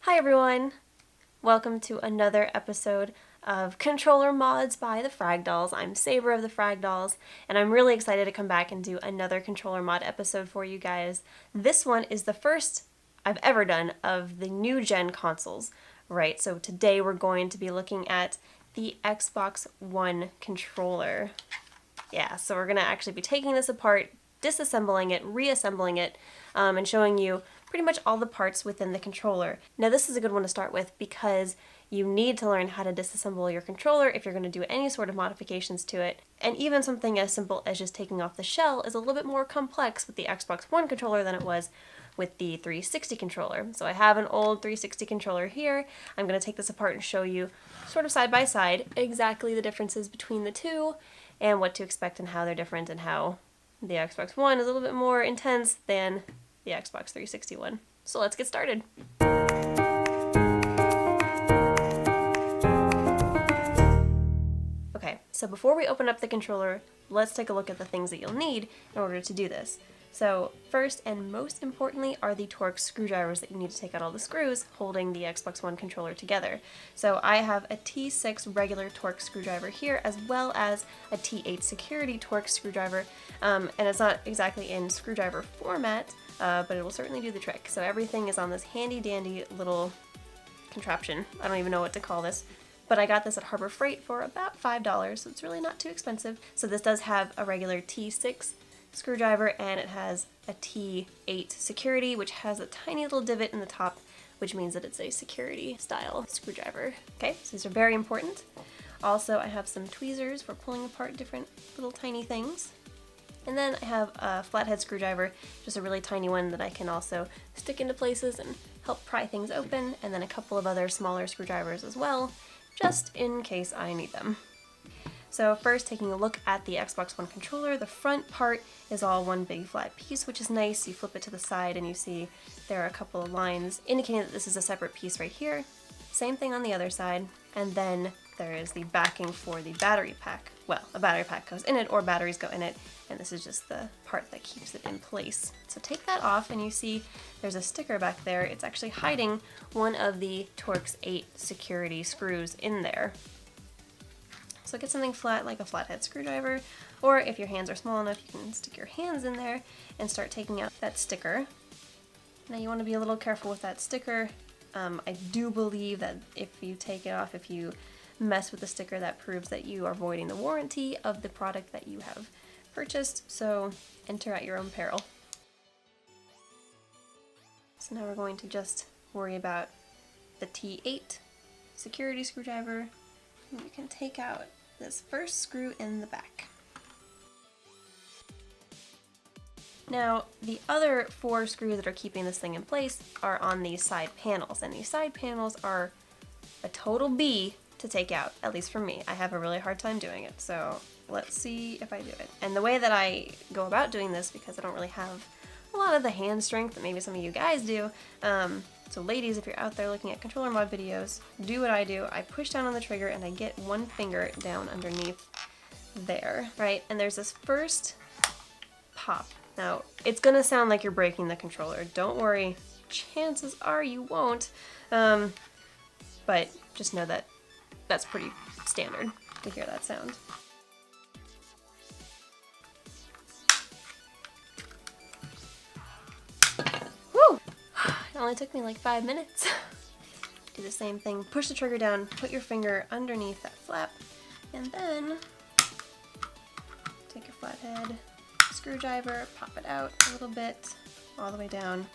Hi everyone! Welcome to another episode of Controller Mods by the Frag Dolls. I'm Sabre of the Frag Dolls, and I'm really excited to come back and do another controller mod episode for you guys. This one is the first I've ever done of the new gen consoles, right? So today we're going to be looking at the Xbox One controller. Yeah, so we're going to actually be taking this apart, disassembling it, reassembling it, and showing you pretty much all the parts within the controller. Now this is a good one to start with because you need to learn how to disassemble your controller if you're going to do any sort of modifications to it. And even something as simple as just taking off the shell is a little bit more complex with the Xbox One controller than it was with the 360 controller. So I have an old 360 controller here. I'm going to take this apart and show you sort of side by side exactly the differences between the two and what to expect and how they're different and how the Xbox One is a little bit more intense than the Xbox 360 one. So let's get started. Okay, so before we open up the controller, let's take a look at the things that you'll need in order to do this. So first and most importantly are the torx screwdrivers that you need to take out all the screws holding the Xbox One controller together. So I have a T6 regular torx screwdriver here as well as a T8 security torx screwdriver, and it's not exactly in screwdriver format, but it will certainly do the trick. So everything is on this handy dandy little contraption. I don't even know what to call this. But I got this at Harbor Freight for about $5, so it's really not too expensive. So this does have a regular T6 screwdriver and it has a T8 security, which has a tiny little divot in the top, which means that it's a security style screwdriver. Okay, so these are very important. Also, I have some tweezers for pulling apart different little tiny things. And then I have a flathead screwdriver, just a really tiny one that I can also stick into places and help pry things open, and then a couple of other smaller screwdrivers as well, just in case I need them. So first, taking a look at the Xbox One controller, the front part is all one big flat piece, which is nice. You flip it to the side and you see there are a couple of lines indicating that this is a separate piece right here. Same thing on the other side, and then there is the backing for the battery pack. Well, a battery pack goes in it or batteries go in it, and this is just the part that keeps it in place. So take that off and you see there's a sticker back there. It's actually hiding one of the Torx 8 security screws in there. So get something flat like a flathead screwdriver, or if your hands are small enough, you can stick your hands in there and start taking out that sticker. Now you want to be a little careful with that sticker. I do believe that if you take it off, if you mess with the sticker, that proves that you are voiding the warranty of the product that you have purchased, so enter at your own peril. So now we're going to just worry about the T8 security screwdriver. And you can take out this first screw in the back. Now, the other 4 screws that are keeping this thing in place are on these side panels, and these side panels are a total B to take out, at least for me. I have a really hard time doing it, so let's see if I do it. And the way that I go about doing this, because I don't really have a lot of the hand strength that maybe some of you guys do, so ladies, if you're out there looking at controller mod videos, do what I do. I push down on the trigger and I get one finger down underneath there, right? And there's this first pop. Now, it's gonna sound like you're breaking the controller. Don't worry, chances are you won't, but just know that that's pretty standard to hear that sound. Whew! It only took me like 5 minutes. Do the same thing, push the trigger down, put your finger underneath that flap, and then take your flathead screwdriver, pop it out a little bit, all the way down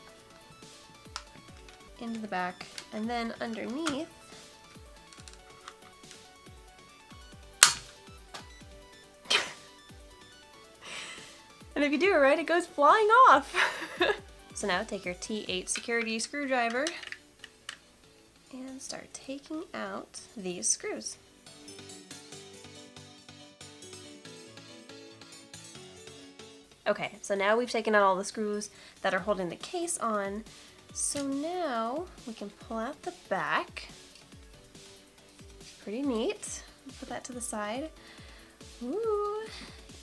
into the back, and then underneath, and if you do it right, it goes flying off. So now take your T8 security screwdriver and start taking out these screws. Okay, so now we've taken out all the screws that are holding the case on. So now we can pull out the back. Pretty neat. Put that to the side. Ooh.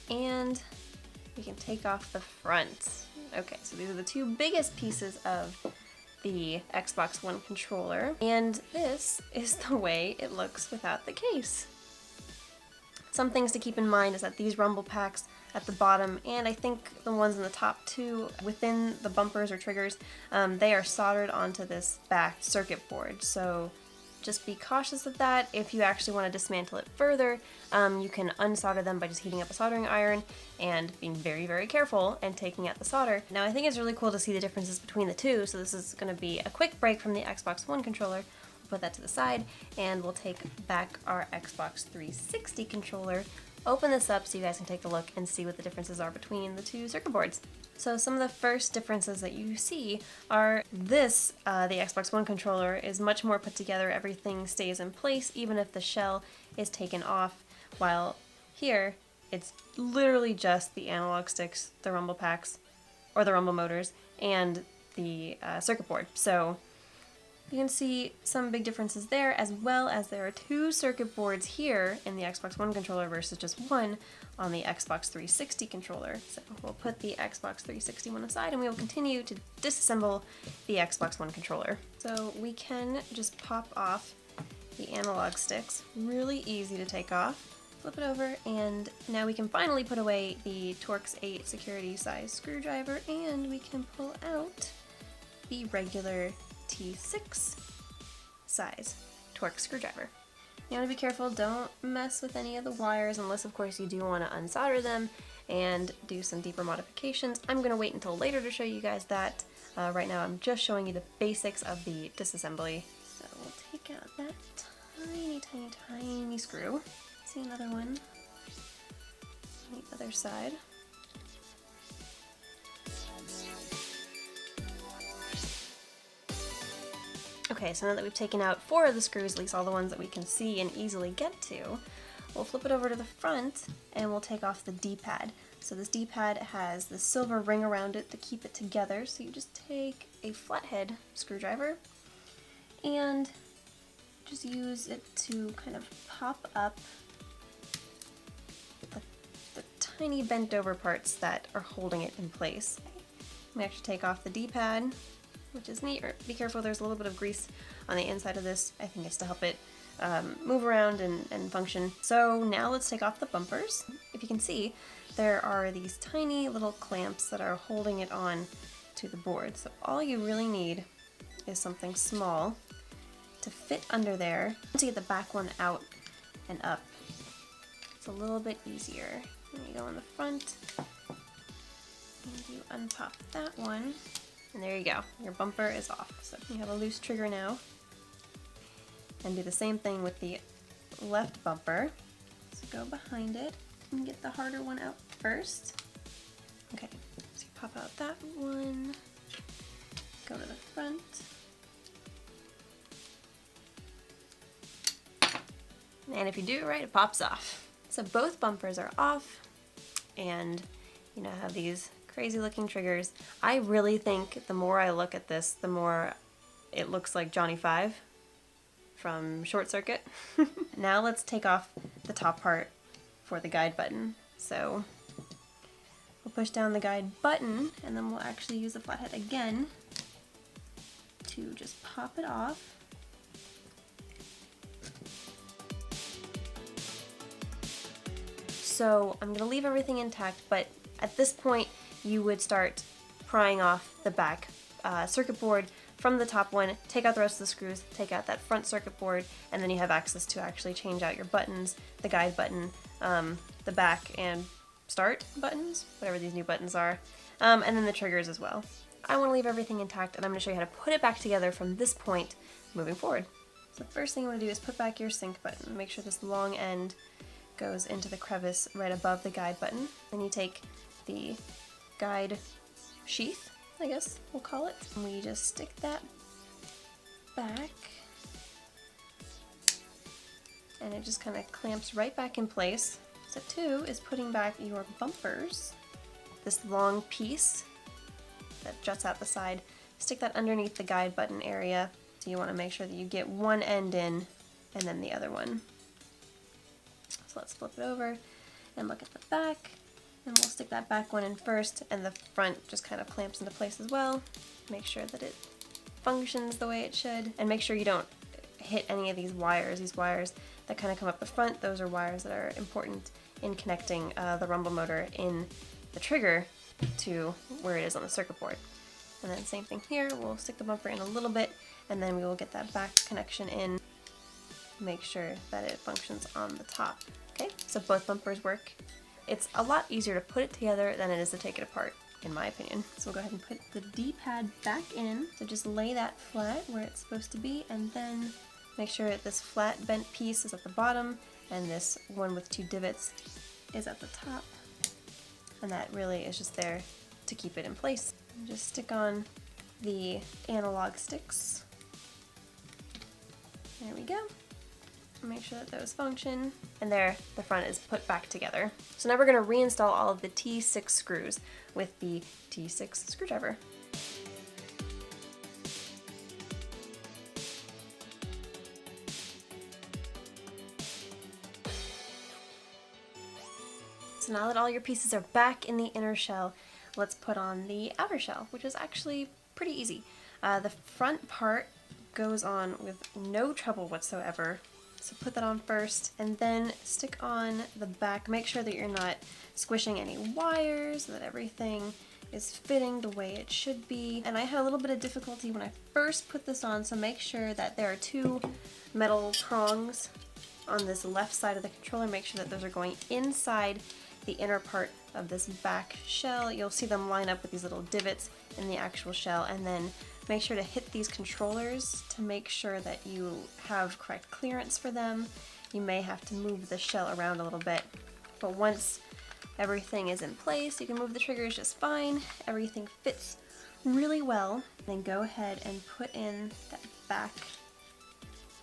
And we can take off the front. Okay, so these are the 2 biggest pieces of the Xbox One controller, and this is the way it looks without the case. Some things to keep in mind is that these rumble packs at the bottom, and I think the ones in the top too, within the bumpers or triggers, they are soldered onto this back circuit board, so just be cautious of that. If you actually want to dismantle it further, you can unsolder them by just heating up a soldering iron and being very, very careful and taking out the solder. Now I think it's really cool to see the differences between the two, so this is going to be a quick break from the Xbox One controller. We'll put that to the side, and we'll take back our Xbox 360 controller, open this up so you guys can take a look and see what the differences are between the two circuit boards. So some of the first differences that you see are this, the Xbox One controller is much more put together, everything stays in place even if the shell is taken off, while here it's literally just the analog sticks, the rumble packs, or the rumble motors, and the circuit board. So you can see some big differences there, as well as there are two circuit boards here in the Xbox One controller versus just one on the Xbox 360 controller. So we'll put the Xbox 360 one aside and we will continue to disassemble the Xbox One controller. So we can just pop off the analog sticks, really easy to take off. Flip it over, and now we can finally put away the Torx 8 security size screwdriver, and we can pull out the regular T6 size Torx screwdriver. You want to be careful, don't mess with any of the wires unless of course you do want to unsolder them and do some deeper modifications. I'm going to wait until later to show you guys that. Right now I'm just showing you the basics of the disassembly. So we'll take out that tiny screw. See another one on the other side. Okay, so now that we've taken out 4 of the screws, at least all the ones that we can see and easily get to, we'll flip it over to the front and we'll take off the D-pad. So this D-pad has the silver ring around it to keep it together, so you just take a flathead screwdriver and just use it to kind of pop up the tiny bent over parts that are holding it in place. We actually take off the D-pad, which is neat. Be careful, there's a little bit of grease on the inside of this. I think it's to help it move around and function. So now let's take off the bumpers. If you can see, there are these tiny little clamps that are holding it on to the board. So all you really need is something small to fit under there to get the back one out and up. It's a little bit easier. Then you go on the front and you unpop that one. And there you go, your bumper is off. So you have a loose trigger now. And do the same thing with the left bumper. So go behind it and get the harder one out first. Okay, so you pop out that one, go to the front. And if you do it right, it pops off. So both bumpers are off, and you now have these crazy looking triggers. I really think the more I look at this, the more it looks like Johnny 5 from Short Circuit. Now let's take off the top part for the guide button. So we'll push down the guide button and then we'll actually use the flathead again to just pop it off. So I'm going to leave everything intact, but at this point you would start prying off the back circuit board from the top one, take out the rest of the screws, take out that front circuit board, and then you have access to actually change out your buttons, the guide button, the back and start buttons, whatever these new buttons are, and then the triggers as well. I want to leave everything intact, and I'm going to show you how to put it back together from this point moving forward. So the first thing you want to do is put back your sync button. Make sure this long end goes into the crevice right above the guide button. Then you take the guide sheath, I guess we'll call it, and we just stick that back, and it just kind of clamps right back in place. Step 2 is putting back your bumpers, this long piece that juts out the side. Stick that underneath the guide button area, so you want to make sure that you get one end in and then the other one. So let's flip it over and look at the back, and we'll stick that back one in first, and the front just kind of clamps into place as well. Make sure that it functions the way it should. And make sure you don't hit any of these wires that kind of come up the front. Those are wires that are important in connecting the rumble motor in the trigger to where it is on the circuit board. And then same thing here, we'll stick the bumper in a little bit, and then we will get that back connection in, make sure that it functions on the top. Okay, so both bumpers work. It's a lot easier to put it together than it is to take it apart, in my opinion. So we'll go ahead and put the D-pad back in. So just lay that flat where it's supposed to be, and then make sure that this flat bent piece is at the bottom, and this one with 2 divots is at the top. And that really is just there to keep it in place. And just stick on the analog sticks. There we go. Make sure that those function. And there, the front is put back together. So now we're going to reinstall all of the T6 screws with the T6 screwdriver. So now that all your pieces are back in the inner shell, let's put on the outer shell, which is actually pretty easy. The front part goes on with no trouble whatsoever. So put that on first, and then stick on the back. Make sure that you're not squishing any wires, that everything is fitting the way it should be. And I had a little bit of difficulty when I first put this on, so make sure that there are 2 metal prongs on this left side of the controller. Make sure that those are going inside the inner part of this back shell. You'll see them line up with these little divots in the actual shell, and then make sure to hit these controllers to make sure that you have correct clearance for them. You may have to move the shell around a little bit, but once everything is in place, you can move the triggers just fine. Everything fits really well. Then go ahead and put in that back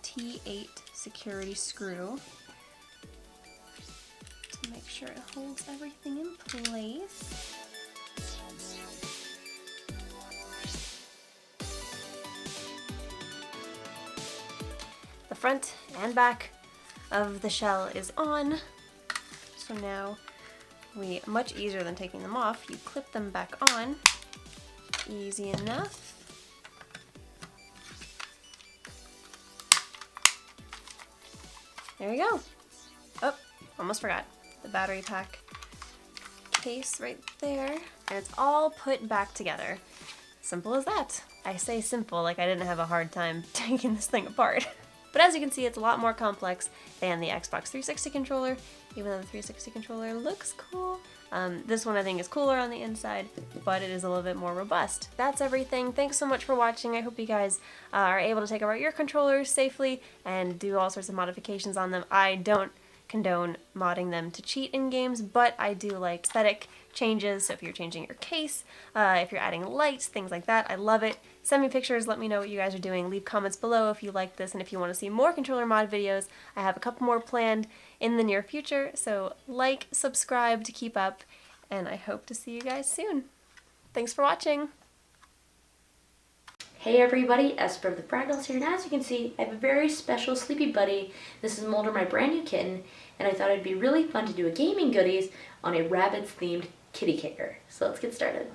T8 security screw to make sure it holds everything in place. The front and back of the shell is on. So now much easier than taking them off, you clip them back on. Easy enough. There you go. Oh, almost forgot. The battery pack case right there. And it's all put back together. Simple as that. I say simple like I didn't have a hard time taking this thing apart. But as you can see, it's a lot more complex than the Xbox 360 controller, even though the 360 controller looks cool. This one I think is cooler on the inside, but it is a little bit more robust. That's everything. Thanks so much for watching. I hope you guys are able to take apart your controllers safely and do all sorts of modifications on them. I don't condone modding them to cheat in games, but I do like aesthetic changes. So if you're changing your case, if you're adding lights, things like that, I love it. Send me pictures, let me know what you guys are doing. Leave comments below if you like this, and if you want to see more controller mod videos, I have a couple more planned in the near future. So like, subscribe to keep up, and I hope to see you guys soon. Thanks for watching. Hey everybody, Esper of the Fragles here, and as you can see, I have a very special sleepy buddy. This is Mulder, my brand new kitten, and I thought it'd be really fun to do a gaming goodies on a Rabbids themed kitty care. So let's get started.